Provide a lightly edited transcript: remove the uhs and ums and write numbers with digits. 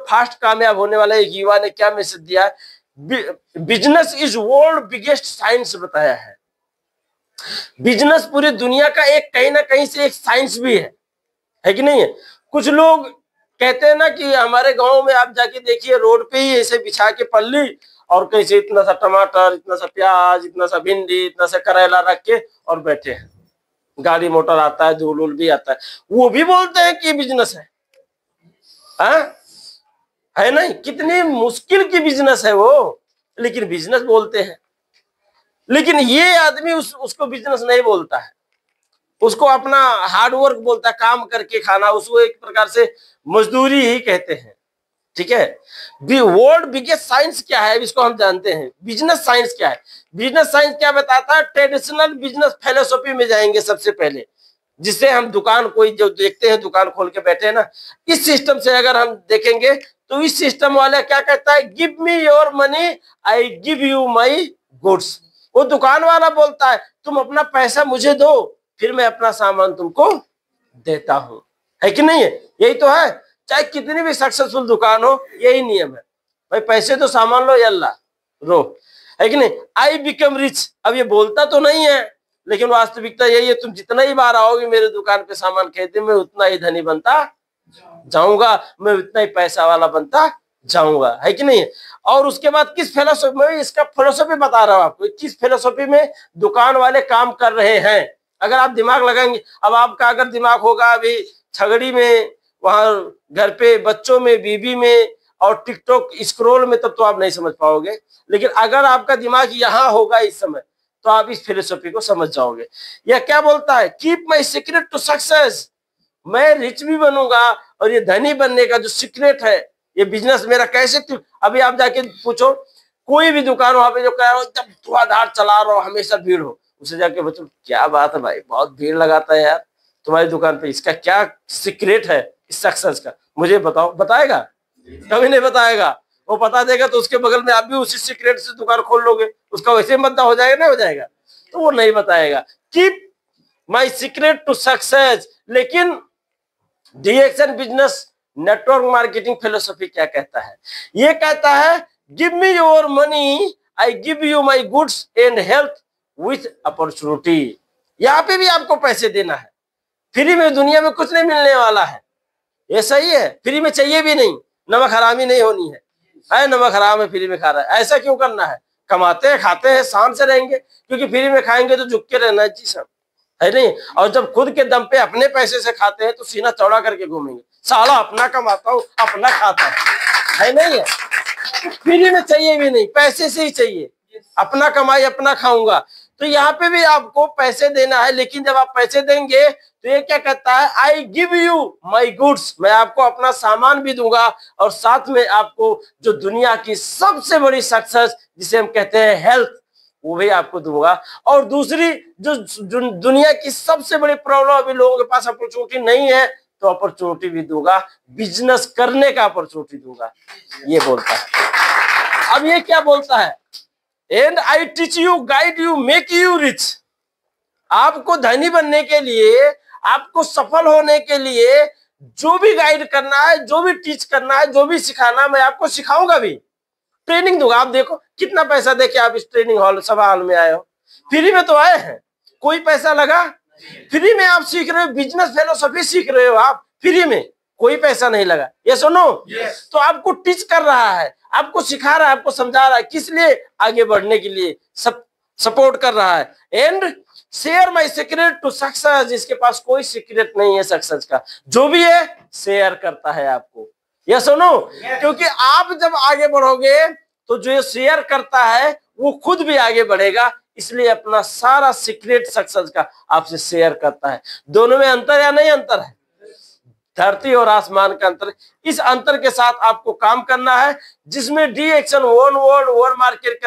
Fast कामयाब होने वाला एक युवा ने क्या मैसेज दिया है, business is world biggest science बताया है। बिजनेस पूरी दुनिया का एक कहीं ना कहीं से एक साइंस भी है कि नहीं है। कुछ लोग कहते हैं ना कि हमारे गांव में आप जाके देखिए, रोड पे ही ऐसे बिछा के पल्ली और कैसे इतना सा टमाटर, इतना सा प्याज, इतना सा भिंडी, इतना सा करेला रख के और बैठे हैं। गाड़ी मोटर आता है, धूल उल भी आता है, वो भी बोलते हैं कि बिजनेस है नहीं। कितनी मुश्किल की बिजनेस है वो, लेकिन बिजनेस बोलते हैं। लेकिन ये आदमी उसको बिजनेस नहीं बोलता है, उसको अपना हार्डवर्क बोलता है, काम करके खाना, उसको एक प्रकार से मजदूरी ही कहते हैं। ठीक है। वर्ल्ड बिगेस्ट साइंस क्या है इसको हम जानते हैं। बिजनेस साइंस क्या है? बिजनेस साइंस क्या बताता है? ट्रेडिशनल बिजनेस फिलोसॉफी में जाएंगे सबसे पहले, जिससे हम दुकान कोई जो देखते हैं दुकान खोल के बैठे हैं ना, इस सिस्टम से अगर हम देखेंगे तो इस सिस्टम वाला क्या कहता है, give me your money I give you my goods. वो दुकान वाला बोलता है तुम अपना पैसा मुझे दो, फिर मैं अपना सामान तुमको देता हूं। है कि नहीं है? यही तो है। चाहे कितनी भी सक्सेसफुल दुकान हो, यही नियम है भाई, पैसे तो सामान लो, यल्ला रो। है कि नहीं? I become rich. अब ये बोलता तो नहीं है, लेकिन वास्तविकता यही है, तुम जितना ही बार आओगे मेरे दुकान पे सामान खरीदने, मैं उतना ही धनी बनता जाऊंगा, मैं उतना ही पैसा वाला बनता जाऊंगा। है कि नहीं? और उसके बाद किस फिलोसॉफी में, इसका फिलोसॉफी बता रहा हूं आपको, किस फिलोसॉफी में दुकान वाले काम कर रहे हैं। अगर आप दिमाग लगाएंगे, अब आपका अगर दिमाग होगा अभी छगड़ी में, वहां घर पे बच्चों में, बीबी में और टिकटॉक स्क्रॉल में, तब तो आप नहीं समझ पाओगे। लेकिन अगर आपका दिमाग यहाँ होगा इस समय, तो आप इस फिलोसॉफी को समझ जाओगे। यह क्या बोलता है, keep my secret to success. मैं रिच भी बनूंगा और ये धनी बनने का जो सीक्रेट है, ये बिजनेस मेरा कैसे। अभी आप जाके पूछो कोई भी दुकान वहां पे जो कह रहा हो जब धुआंधार चला रहा हो, हमेशा भीड़ हो, उसे जाके बच्चों क्या बात है भाई, बहुत भीड़ लगाता है यार तुम्हारी दुकान पे, इसका क्या सीक्रेट है इस सक्सेस का, मुझे बताओ। बताएगा? कभी नहीं बताएगा। वो बता देगा तो उसके बगल में आप भी उसी सीक्रेट से दुकान खोल लोगे, उसका वैसे ही मद्दा हो जाएगा, नहीं हो जाएगा? तो वो नहीं बताएगा। Keep my secret to success. लेकिन DXN business network marketing philosophy क्या कहता है? ये कहता है give me your money I give you my goods and health with opportunity. यहाँ पे भी आपको पैसे देना है, फ्री में दुनिया में कुछ नहीं मिलने वाला है। ये सही है, फ्री में चाहिए भी नहीं, नमक हरामी नहीं होनी है। नमक हराम है, फ्री में खा रहा है, ऐसा क्यों करना है? कमाते हैं, खाते हैं, शान से रहेंगे, क्योंकि फ्री में खाएंगे तो झुक के रहना है जी सब, है नहीं? और जब खुद के दम पे अपने पैसे से खाते हैं तो सीना चौड़ा करके घूमेंगे, साला अपना कमाता हूँ अपना खाता है नहीं है? फ्री में चाहिए भी नहीं, पैसे से ही चाहिए, अपना कमाई अपना खाऊंगा। तो यहाँ पे भी आपको पैसे देना है, लेकिन जब आप पैसे देंगे तो ये क्या कहता है, आई गिव यू माई गुड्स। मैं आपको अपना सामान भी दूंगा और साथ में आपको जो दुनिया की सबसे बड़ी सक्सेस जिसे हम कहते हैं हेल्थ, वो भी आपको दूंगा। और दूसरी जो दुनिया की सबसे बड़ी प्रॉब्लम, अभी लोगों के पास अपॉर्चुनिटी नहीं है, तो अपॉर्चुनिटी भी दूंगा, बिजनेस करने का अपॉर्चुनिटी दूंगा, ये बोलता है। अब ये क्या बोलता है, and I teach you guide you make you rich. आपको धनी बनने के लिए, आपको सफल होने के लिए जो भी गाइड करना है, जो भी टीच करना है, जो भी सिखाना, मैं आपको सिखाऊंगा भी, ट्रेनिंग दूंगा। आप देखो कितना पैसा देके आप इस ट्रेनिंग हॉल, सभा हॉल में आए हो, फ्री में तो आए हैं, कोई पैसा लगा? फ्री में आप सीख रहे हो, बिजनेस फिलोसॉफी सीख रहे हो आप फ्री में, कोई पैसा नहीं लगा। ये सुनो, तो आपको टीच कर रहा है, आपको सिखा रहा है, आपको समझा रहा है, किस लिए? आगे बढ़ने के लिए, सब सपोर्ट कर रहा है। And share my secret to success. जिसके पास कोई सीक्रेट नहीं है सक्सेस का, जो भी है शेयर करता है आपको। ये सुनो, क्योंकि आप जब आगे बढ़ोगे तो जो शेयर करता है वो खुद भी आगे बढ़ेगा, इसलिए अपना सारा सीक्रेट सक्सेस का आपसे शेयर करता है। दोनों में अंतर या नहीं अंतर है? धरती और आसमान का अंतर। इस अंतर के साथ आपको काम करना है, जिसमें डीएक्सन वन वर्ल्ड वन मार्केट